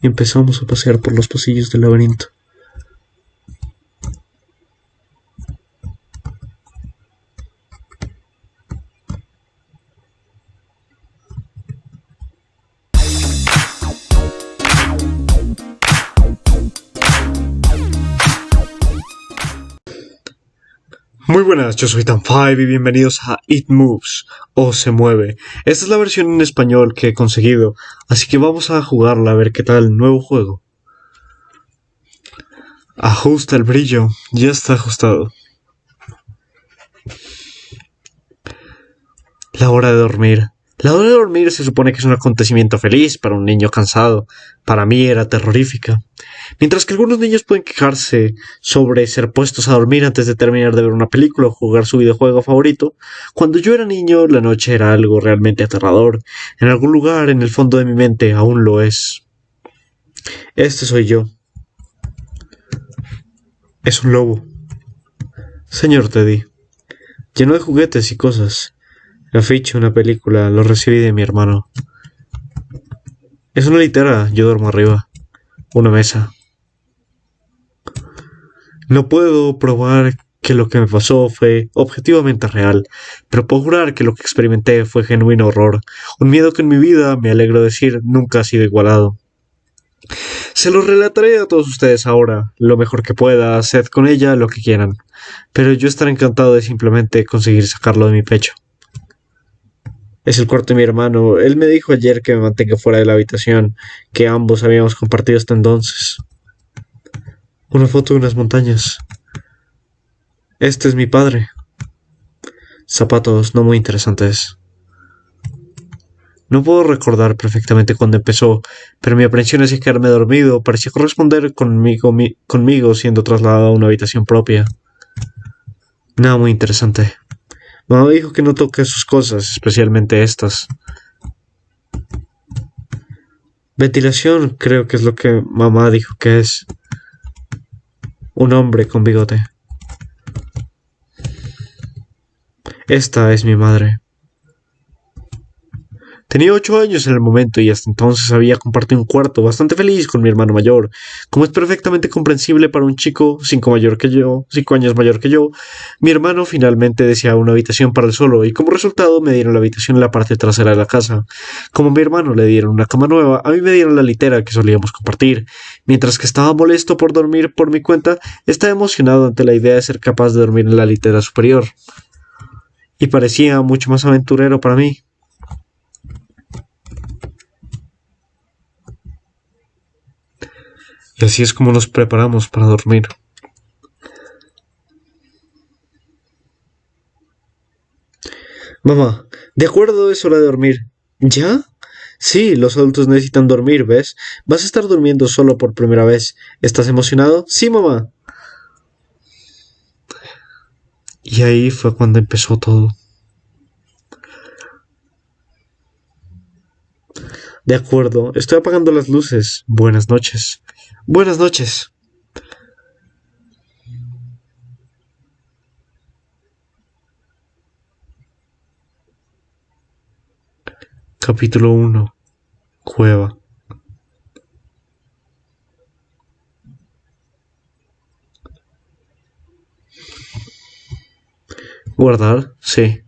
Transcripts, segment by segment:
y empezamos a pasear por los pasillos del laberinto. Muy buenas, yo soy Tan5 y bienvenidos a It Moves o Se Mueve. Esta es la versión en español que he conseguido, así que vamos a jugarla a ver qué tal el nuevo juego. Ajusta el brillo, ya está ajustado. La hora de dormir. La hora de dormir se supone que es un acontecimiento feliz para un niño cansado. Para mí era terrorífica. Mientras que algunos niños pueden quejarse sobre ser puestos a dormir antes de terminar de ver una película o jugar su videojuego favorito, cuando yo era niño la noche era algo realmente aterrador. En algún lugar en el fondo de mi mente aún lo es. Este soy yo. Es un lobo. Señor Teddy. Lleno de juguetes y cosas. El afiche, una película, lo recibí de mi hermano. Es una litera, yo duermo arriba. Una mesa. No puedo probar que lo que me pasó fue objetivamente real, pero puedo jurar que lo que experimenté fue genuino horror, un miedo que en mi vida, me alegro decir, nunca ha sido igualado. Se lo relataré a todos ustedes ahora, lo mejor que pueda, haced con ella lo que quieran, pero yo estaré encantado de simplemente conseguir sacarlo de mi pecho. Es el cuarto de mi hermano, él me dijo ayer que me mantenga fuera de la habitación, que ambos habíamos compartido hasta entonces. Una foto de unas montañas. Este es mi padre. Zapatos no muy interesantes. No puedo recordar perfectamente cuándo empezó, pero mi aprensión hacia quedarme dormido parecía corresponder conmigo siendo trasladado a una habitación propia. Nada muy interesante. Mamá dijo que no toque sus cosas, especialmente estas. Ventilación, creo que es lo que mamá dijo que es. Un hombre con bigote. Esta es mi madre. Tenía 8 años en el momento y hasta entonces había compartido un cuarto bastante feliz con mi hermano mayor. Como es perfectamente comprensible para un chico 5 años mayor que yo, mi hermano finalmente deseaba una habitación para él solo y como resultado me dieron la habitación en la parte trasera de la casa. Como a mi hermano le dieron una cama nueva, a mí me dieron la litera que solíamos compartir. Mientras que estaba molesto por dormir por mi cuenta, estaba emocionado ante la idea de ser capaz de dormir en la litera superior. Y parecía mucho más aventurero para mí. Y así es como nos preparamos para dormir. Mamá, de acuerdo, es hora de dormir. ¿Ya? Sí, los adultos necesitan dormir, ¿ves? Vas a estar durmiendo solo por primera vez. ¿Estás emocionado? Sí, mamá. Y ahí fue cuando empezó todo. De acuerdo, estoy apagando las luces. Buenas noches. Buenas noches. Capítulo 1. Cueva. Guardar, sí.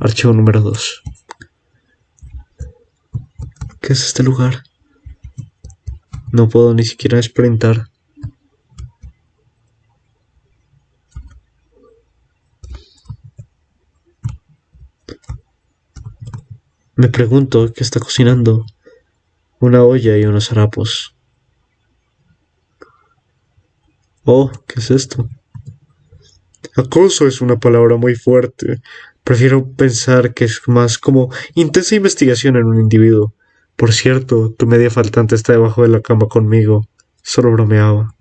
Archivo número 2. ¿Qué es este lugar? No puedo ni siquiera sprintar. Me pregunto qué está cocinando. Una olla y unos harapos. Oh, ¿qué es esto? Acoso es una palabra muy fuerte. Prefiero pensar que es más como intensa investigación en un individuo. Por cierto, tu media faltante está debajo de la cama conmigo. Solo bromeaba.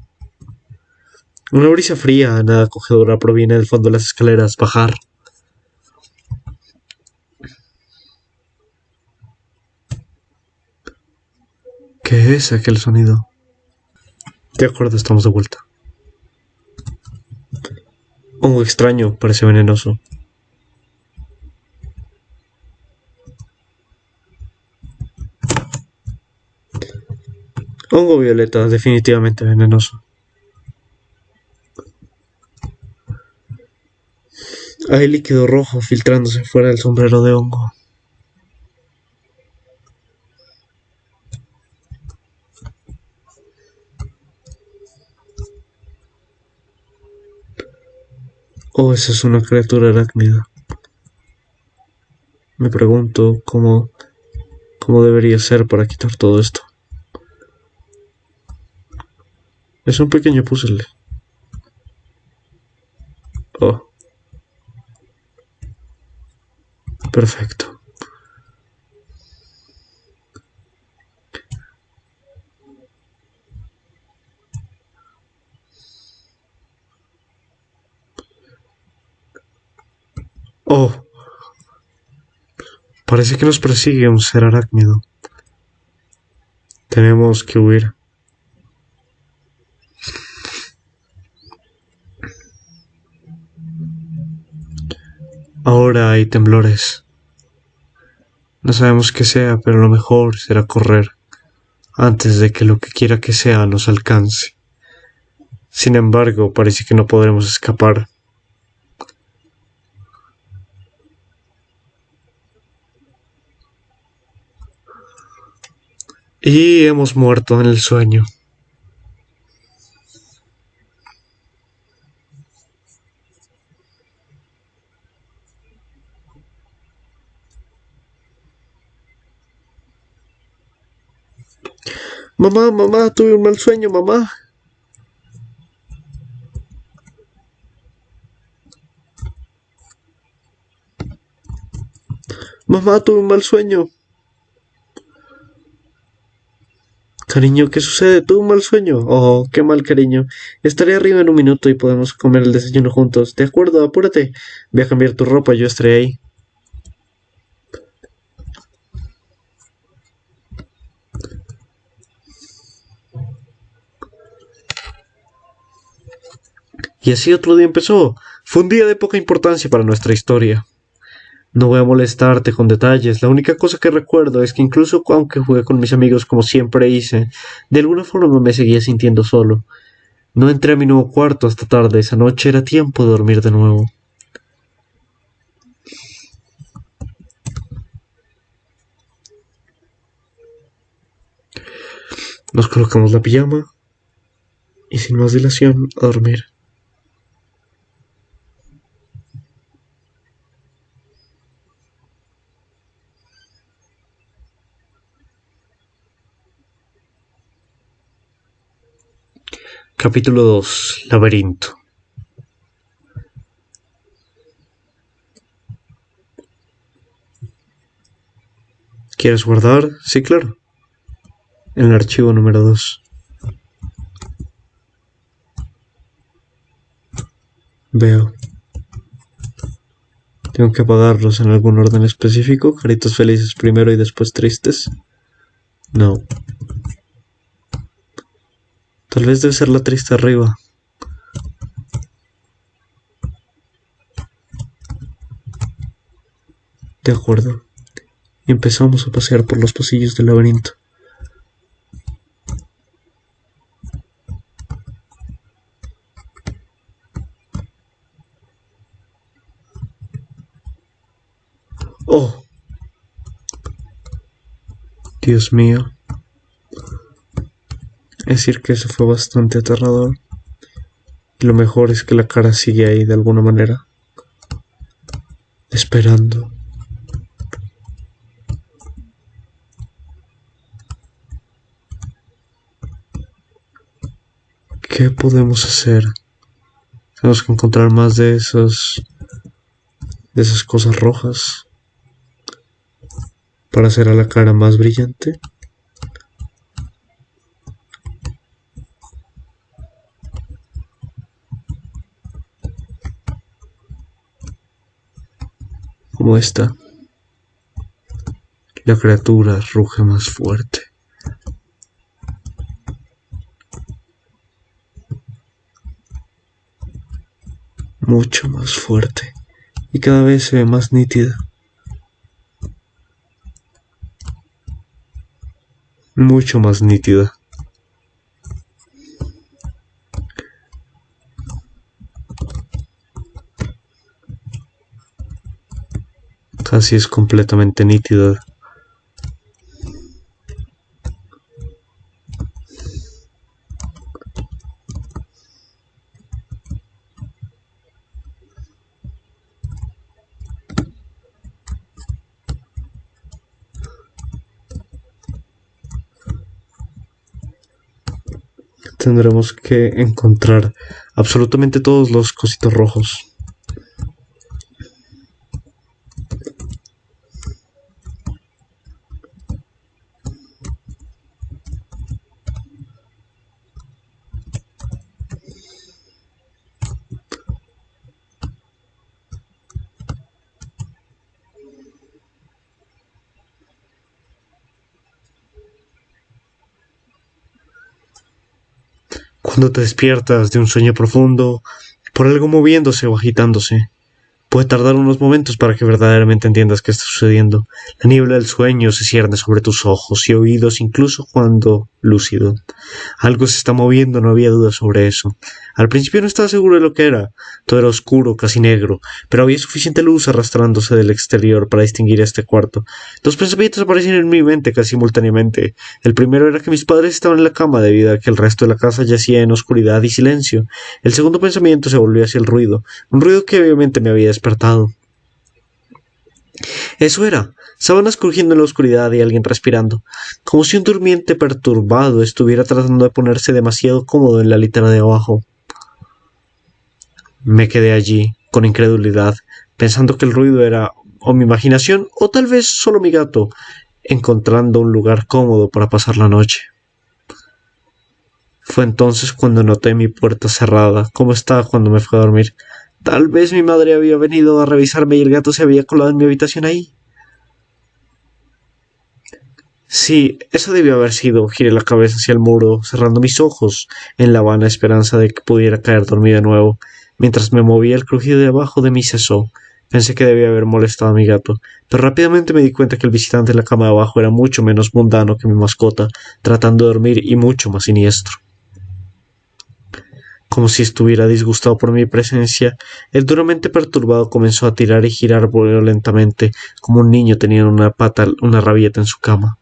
Una brisa fría, nada acogedora, proviene del fondo de las escaleras. Bajar. ¿Qué es aquel sonido? De acuerdo, estamos de vuelta. Hongo extraño, parece venenoso. Hongo violeta, definitivamente venenoso. Hay líquido rojo filtrándose fuera del sombrero de hongo. Oh, esa es una criatura arácnida. Me pregunto cómo debería ser para quitar todo esto. Es un pequeño puzzle. Oh, perfecto. Oh, parece que nos persigue un ser arácnido. Tenemos que huir. Ahora hay temblores. No sabemos qué sea, pero lo mejor será correr antes de que lo que quiera que sea nos alcance. Sin embargo, parece que no podremos escapar. Y hemos muerto en el sueño. Mamá, mamá, tuve un mal sueño, mamá. Mamá, tuve un mal sueño. Cariño, ¿qué sucede? Tuve un mal sueño. Oh, qué mal, cariño. Estaré arriba en un minuto y podemos comer el desayuno juntos. De acuerdo, apúrate. Voy a cambiar tu ropa, yo estaré ahí. Y así otro día empezó. Fue un día de poca importancia para nuestra historia. No voy a molestarte con detalles, la única cosa que recuerdo es que incluso aunque jugué con mis amigos como siempre hice, de alguna forma me seguía sintiendo solo. No entré a mi nuevo cuarto hasta tarde, esa noche era tiempo de dormir de nuevo. Nos colocamos la pijama y sin más dilación a dormir. Capítulo 2. Laberinto. ¿Quieres guardar? Sí, claro. En el archivo número 2. Veo. Tengo que apagarlos en algún orden específico. Caritas felices primero y después tristes. No. Tal vez debe ser la triste arriba. De acuerdo. Y empezamos a pasear por los pasillos del laberinto. ¡Oh! Dios mío. Es decir que eso fue bastante aterrador. Y lo mejor es que la cara sigue ahí de alguna manera. Esperando. ¿Qué podemos hacer? Tenemos que encontrar más de esas cosas rojas para hacer a la cara más brillante. Como esta. La criatura ruge más fuerte. Mucho más fuerte. Y cada vez se ve más nítida. Mucho más nítida. Casi es completamente nítida. Tendremos que encontrar absolutamente todos los cositos rojos. Cuando te despiertas de un sueño profundo, por algo moviéndose o agitándose, puede tardar unos momentos para que verdaderamente entiendas qué está sucediendo. La niebla del sueño se cierne sobre tus ojos y oídos incluso cuando lúcido. Algo se está moviendo, no había duda sobre eso. Al principio no estaba seguro de lo que era. Todo era oscuro, casi negro, pero había suficiente luz arrastrándose del exterior para distinguir este cuarto. Dos pensamientos aparecieron en mi mente casi simultáneamente. El primero era que mis padres estaban en la cama debido a que el resto de la casa yacía en oscuridad y silencio. El segundo pensamiento se volvió hacia el ruido, un ruido que obviamente me había despertado. Eso era, sábanas crujiendo en la oscuridad y alguien respirando, como si un durmiente perturbado estuviera tratando de ponerse demasiado cómodo en la litera de abajo. Me quedé allí, con incredulidad, pensando que el ruido era o mi imaginación o tal vez solo mi gato, encontrando un lugar cómodo para pasar la noche. Fue entonces cuando noté mi puerta cerrada, como estaba cuando me fui a dormir. Tal vez mi madre había venido a revisarme y el gato se había colado en mi habitación ahí. Sí, eso debió haber sido. Giré la cabeza hacia el muro, cerrando mis ojos, en la vana esperanza de que pudiera caer dormido de nuevo. Mientras me movía, el crujido de abajo de mí cesó. Pensé que debía haber molestado a mi gato, pero rápidamente me di cuenta que el visitante en la cama de abajo era mucho menos mundano que mi mascota, tratando de dormir y mucho más siniestro. Como si estuviera disgustado por mi presencia, el duramente perturbado comenzó a tirar y girar violentamente, como un niño teniendo una rabieta en su cama.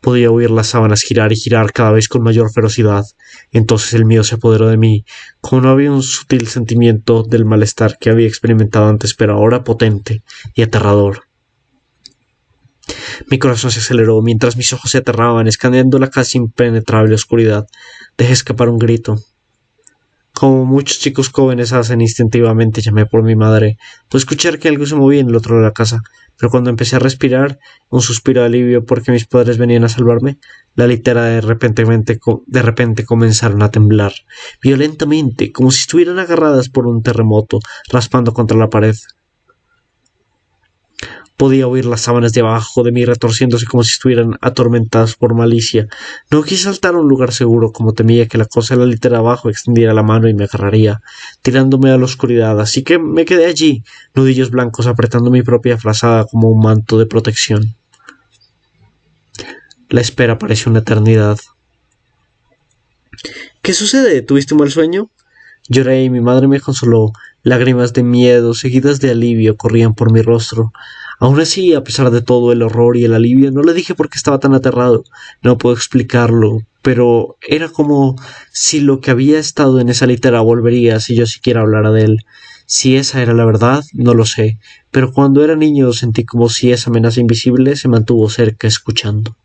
Podía oír las sábanas girar y girar cada vez con mayor ferocidad. Entonces el miedo se apoderó de mí, como no había un sutil sentimiento del malestar que había experimentado antes, pero ahora potente y aterrador. Mi corazón se aceleró mientras mis ojos se aterraban, escaneando la casi impenetrable oscuridad. Dejé escapar un grito. Como muchos chicos jóvenes hacen instintivamente, llamé por mi madre. Pude escuchar que algo se movía en el otro lado de la casa, pero cuando empecé a respirar, un suspiro de alivio porque mis padres venían a salvarme, la litera de repente comenzaron a temblar, violentamente, como si estuvieran agarradas por un terremoto, raspando contra la pared. Podía oír las sábanas debajo de mí retorciéndose como si estuvieran atormentadas por malicia. No quise saltar a un lugar seguro, como temía que la cosa de la litera abajo extendiera la mano y me agarraría, tirándome a la oscuridad, así que me quedé allí, nudillos blancos apretando mi propia frazada como un manto de protección. La espera pareció una eternidad. ¿Qué sucede? ¿Tuviste un mal sueño? Lloré y mi madre me consoló. Lágrimas de miedo, seguidas de alivio, corrían por mi rostro. Aún así, a pesar de todo el horror y el alivio, no le dije por qué estaba tan aterrado. No puedo explicarlo, pero era como si lo que había estado en esa litera volvería si yo siquiera hablara de él. Si esa era la verdad, no lo sé, pero cuando era niño sentí como si esa amenaza invisible se mantuvo cerca escuchando.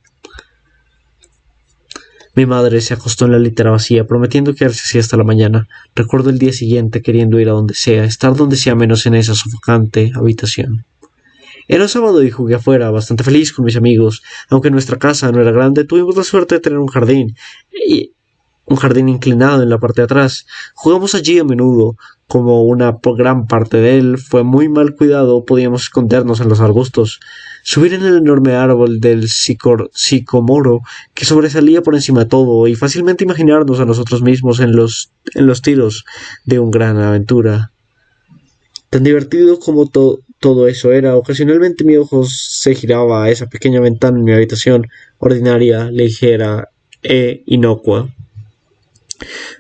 Mi madre se acostó en la litera vacía, prometiendo quedarse así hasta la mañana. Recuerdo el día siguiente queriendo ir a donde sea, estar donde sea menos en esa sofocante habitación. Era un sábado y jugué afuera, bastante feliz con mis amigos. Aunque nuestra casa no era grande, tuvimos la suerte de tener y un jardín inclinado en la parte de atrás. Jugamos allí a menudo. Como una gran parte de él fue muy mal cuidado, podíamos escondernos en los arbustos, subir en el enorme árbol del sicomoro que sobresalía por encima de todo y fácilmente imaginarnos a nosotros mismos en los tiros de una gran aventura. Tan divertido como todo eso era, ocasionalmente mi ojo se giraba a esa pequeña ventana en mi habitación, ordinaria, ligera e inocua.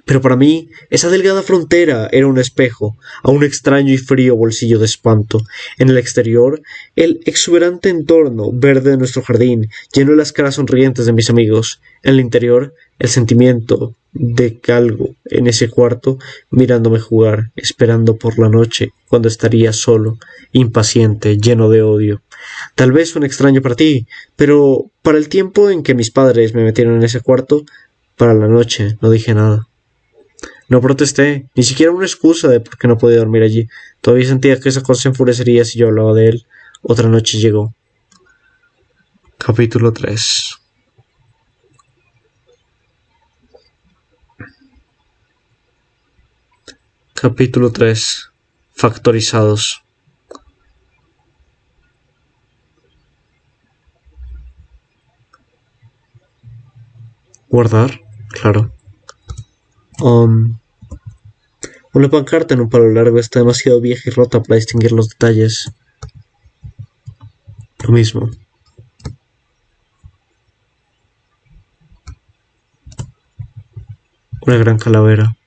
Pero para mí, esa delgada frontera era un espejo a un extraño y frío bolsillo de espanto. En el exterior, el exuberante entorno verde de nuestro jardín llenó las caras sonrientes de mis amigos. En el interior, el sentimiento de algo en ese cuarto, mirándome jugar, esperando por la noche, cuando estaría solo, impaciente, lleno de odio. Tal vez fue un extraño para ti, pero para el tiempo en que mis padres me metieron en ese cuarto, para la noche, no dije nada. No protesté, ni siquiera una excusa de por qué no podía dormir allí. Todavía sentía que esa cosa se enfurecería si yo hablaba de él. Otra noche llegó. Capítulo 3. Capítulo 3. Factorizados. Guardar, claro. Um, una pancarta en un palo largo está demasiado vieja y rota para distinguir los detalles. Lo mismo. Una gran calavera.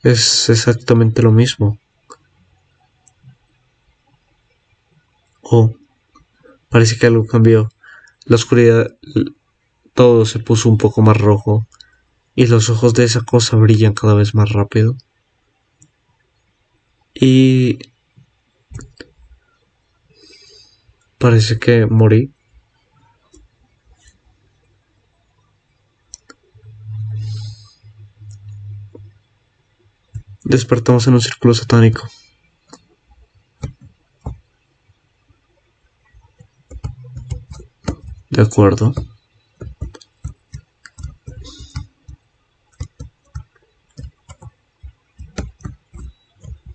Es exactamente lo mismo. Oh, parece que algo cambió. La oscuridad, todo se puso un poco más rojo y los ojos de esa cosa brillan cada vez más rápido. Y parece que morí. Despertamos en un círculo satánico. De acuerdo.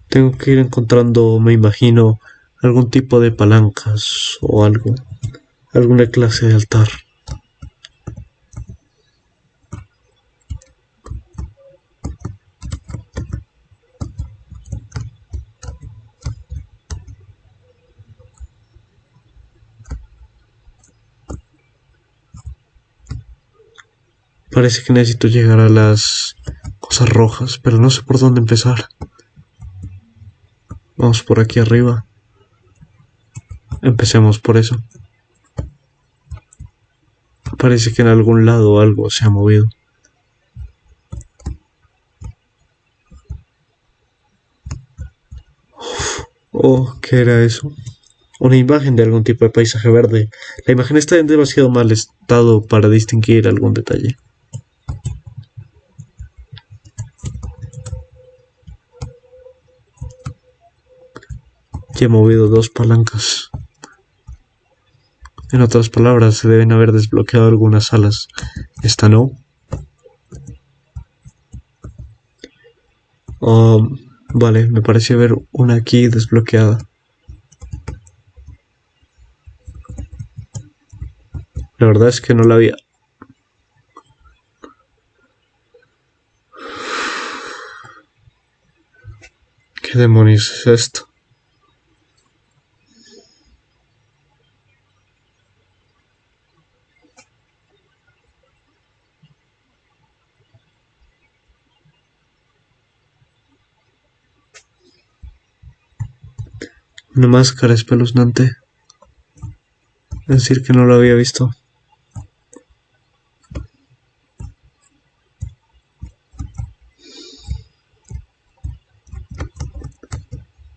Tengo que ir encontrando, me imagino, algún tipo de palancas o algo. Alguna clase de altar. Parece que necesito llegar a las cosas rojas, pero no sé por dónde empezar. Vamos por aquí arriba. Empecemos por eso. Parece que en algún lado algo se ha movido. Oh, ¿qué era eso? Una imagen de algún tipo de paisaje verde. La imagen está en demasiado mal estado para distinguir algún detalle. Ya he movido dos palancas. En otras palabras, se deben haber desbloqueado algunas alas. Esta no. Vale, me parece ver una aquí desbloqueada. La verdad es que no la había. ¿Qué demonios es esto? Una máscara espeluznante. Es decir, que no lo había visto.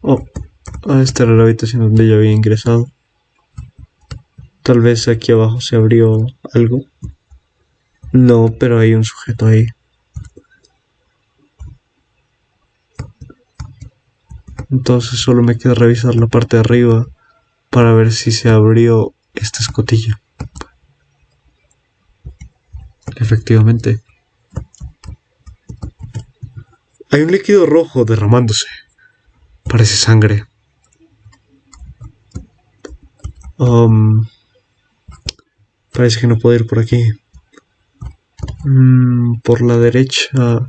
Oh, esta era la habitación donde yo había ingresado. Tal vez aquí abajo se abrió algo. No, pero hay un sujeto ahí. Entonces solo me queda revisar la parte de arriba para ver si se abrió esta escotilla. Efectivamente. Hay un líquido rojo derramándose. Parece sangre. Parece que no puedo ir por aquí. Por la derecha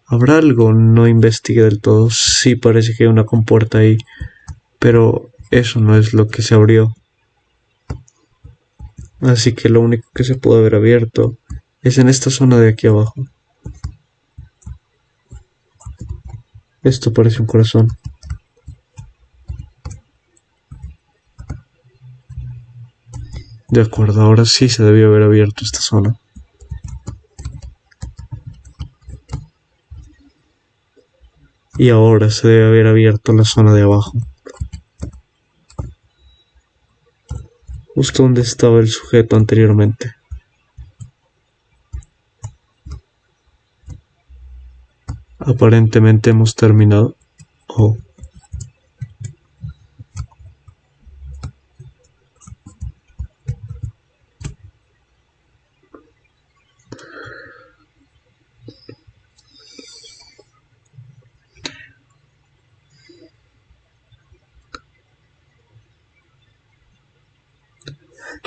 habrá algo. No investigué del todo. Sí, parece que hay una compuerta ahí. Pero eso no es lo que se abrió. Así que lo único que se puede haber abierto es en esta zona de aquí abajo. Esto parece un corazón. De acuerdo, ahora sí se debió haber abierto esta zona. Y ahora se debe haber abierto la zona de abajo. Justo donde estaba el sujeto anteriormente. Aparentemente hemos terminado. Oh.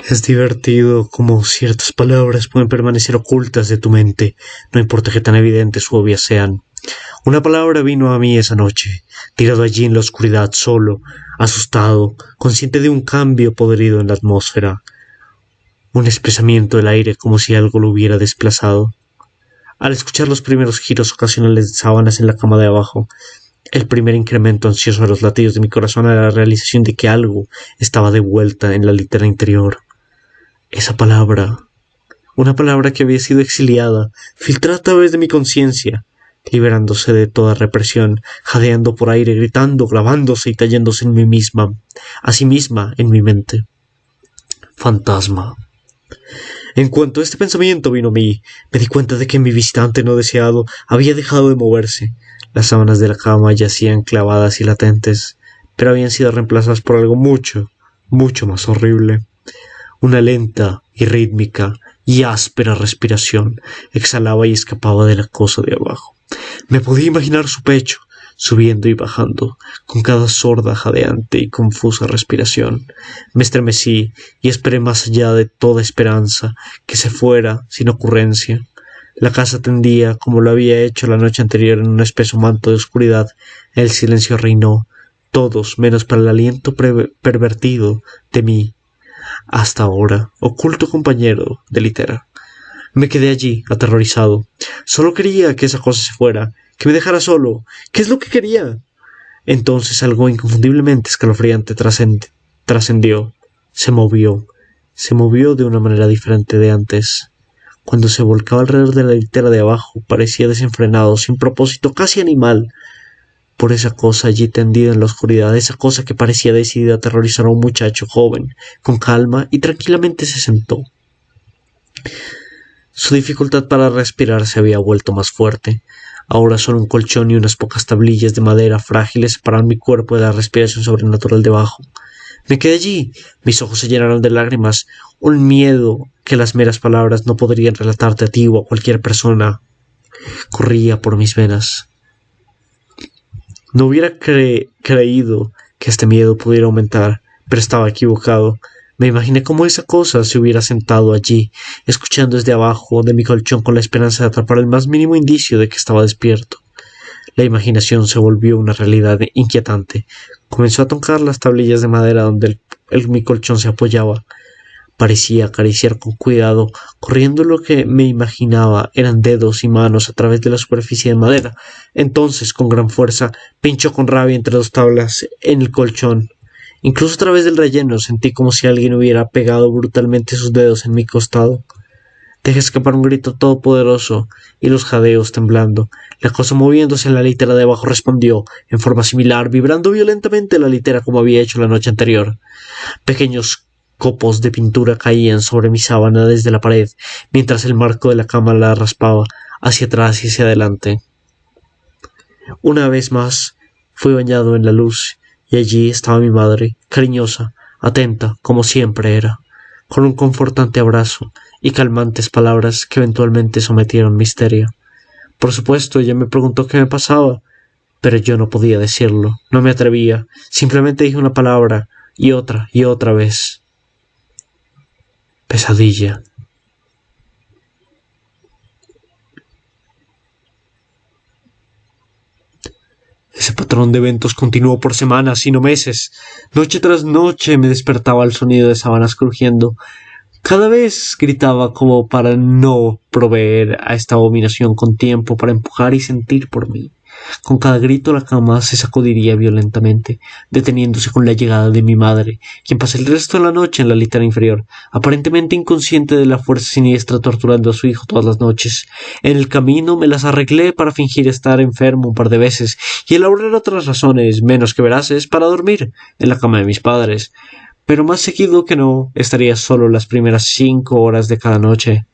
Es divertido como ciertas palabras pueden permanecer ocultas de tu mente, no importa que tan evidentes u obvias sean. Una palabra vino a mí esa noche, tirado allí en la oscuridad solo, asustado, consciente de un cambio podrido en la atmósfera, un espesamiento del aire como si algo lo hubiera desplazado. Al escuchar los primeros giros ocasionales de sábanas en la cama de abajo, el primer incremento ansioso de los latidos de mi corazón era la realización de que algo estaba de vuelta en la litera interior. Esa palabra, una palabra que había sido exiliada, filtrada a través de mi conciencia, liberándose de toda represión, jadeando por aire, gritando, grabándose y tallándose en mí misma, a sí misma en mi mente. Fantasma. En cuanto este pensamiento vino a mí, me di cuenta de que mi visitante no deseado había dejado de moverse. Las sábanas de la cama yacían clavadas y latentes, pero habían sido reemplazadas por algo mucho, mucho más horrible. Una lenta y rítmica y áspera respiración exhalaba y escapaba de la cosa de abajo. Me podía imaginar su pecho, subiendo y bajando, con cada sorda, jadeante y confusa respiración. Me estremecí y esperé más allá de toda esperanza que se fuera sin ocurrencia. La casa tendía, como lo había hecho la noche anterior, en un espeso manto de oscuridad. El silencio reinó, todos menos para el aliento pervertido de mí. Hasta ahora, oculto compañero de litera. Me quedé allí, aterrorizado. Solo quería que esa cosa se fuera, que me dejara solo. ¿Qué es lo que quería? Entonces algo inconfundiblemente escalofriante trascendió. Se movió de una manera diferente de antes. Cuando se volcaba alrededor de la litera de abajo, parecía desenfrenado, sin propósito, casi animal. Por esa cosa allí tendida en la oscuridad, esa cosa que parecía decidida a aterrorizar a un muchacho joven, con calma y tranquilamente se sentó. Su dificultad para respirar se había vuelto más fuerte. Ahora solo un colchón y unas pocas tablillas de madera frágiles separaban mi cuerpo de la respiración sobrenatural debajo. Me quedé allí, mis ojos se llenaron de lágrimas, un miedo que las meras palabras no podrían relatarte a ti o a cualquier persona corría por mis venas. No hubiera creído que este miedo pudiera aumentar, pero estaba equivocado. Me imaginé cómo esa cosa se hubiera sentado allí, escuchando desde abajo de mi colchón con la esperanza de atrapar el más mínimo indicio de que estaba despierto. La imaginación se volvió una realidad inquietante. Comenzó a tocar las tablillas de madera donde mi colchón se apoyaba. Parecía acariciar con cuidado, corriendo lo que me imaginaba eran dedos y manos a través de la superficie de madera. Entonces, con gran fuerza, pinchó con rabia entre dos tablas en el colchón. Incluso a través del relleno sentí como si alguien hubiera pegado brutalmente sus dedos en mi costado. Dejé escapar un grito todopoderoso y los jadeos temblando. La cosa moviéndose en la litera de abajo respondió, en forma similar, vibrando violentamente la litera como había hecho la noche anterior. Pequeños copos de pintura caían sobre mi sábana desde la pared, mientras el marco de la cama la raspaba hacia atrás y hacia adelante. Una vez más fui bañado en la luz, y allí estaba mi madre, cariñosa, atenta, como siempre era, con un confortante abrazo y calmantes palabras que eventualmente sometieron mi histeria. Por supuesto, ella me preguntó qué me pasaba, pero yo no podía decirlo, no me atrevía, simplemente dije una palabra, y otra vez. Pesadilla. Ese patrón de eventos continuó por semanas, sino meses. Noche tras noche me despertaba el sonido de sábanas crujiendo, Cada vez gritaba como para no proveer a esta abominación con tiempo para empujar y sentir por mí. Con cada grito la cama se sacudiría violentamente, deteniéndose con la llegada de mi madre, quien pasa el resto de la noche en la litera inferior, aparentemente inconsciente de la fuerza siniestra torturando a su hijo todas las noches. En el camino me las arreglé para fingir estar enfermo un par de veces y elaborar otras razones menos que veraces para dormir en la cama de mis padres. Pero más seguido que no, estaría solo las primeras 5 horas de cada noche,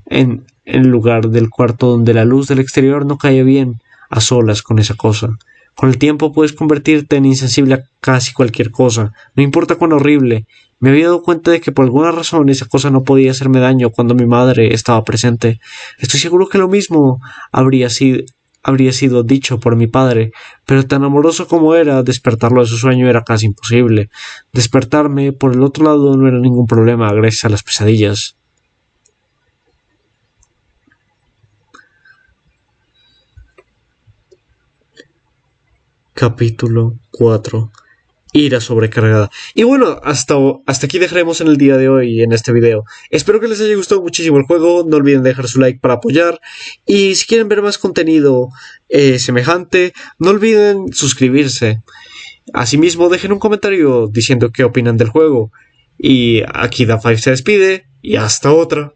en lugar del cuarto donde la luz del exterior no cae bien, a solas con esa cosa. Con el tiempo puedes convertirte en insensible a casi cualquier cosa, no importa cuán horrible. Me había dado cuenta de que por alguna razón esa cosa no podía hacerme daño cuando mi madre estaba presente. Estoy seguro que lo mismo habría sido dicho por mi padre, pero tan amoroso como era, despertarlo de su sueño era casi imposible. Despertarme, por el otro lado, no era ningún problema gracias a las pesadillas. Capítulo 4. Ira sobrecargada. Y bueno, hasta aquí dejaremos en el día de hoy en este video. Espero que les haya gustado muchísimo el juego. No olviden dejar su like para apoyar. Y si quieren ver más contenido semejante, no olviden suscribirse. Asimismo, dejen un comentario diciendo qué opinan del juego. Y aquí Da5 se despide. Y hasta otra.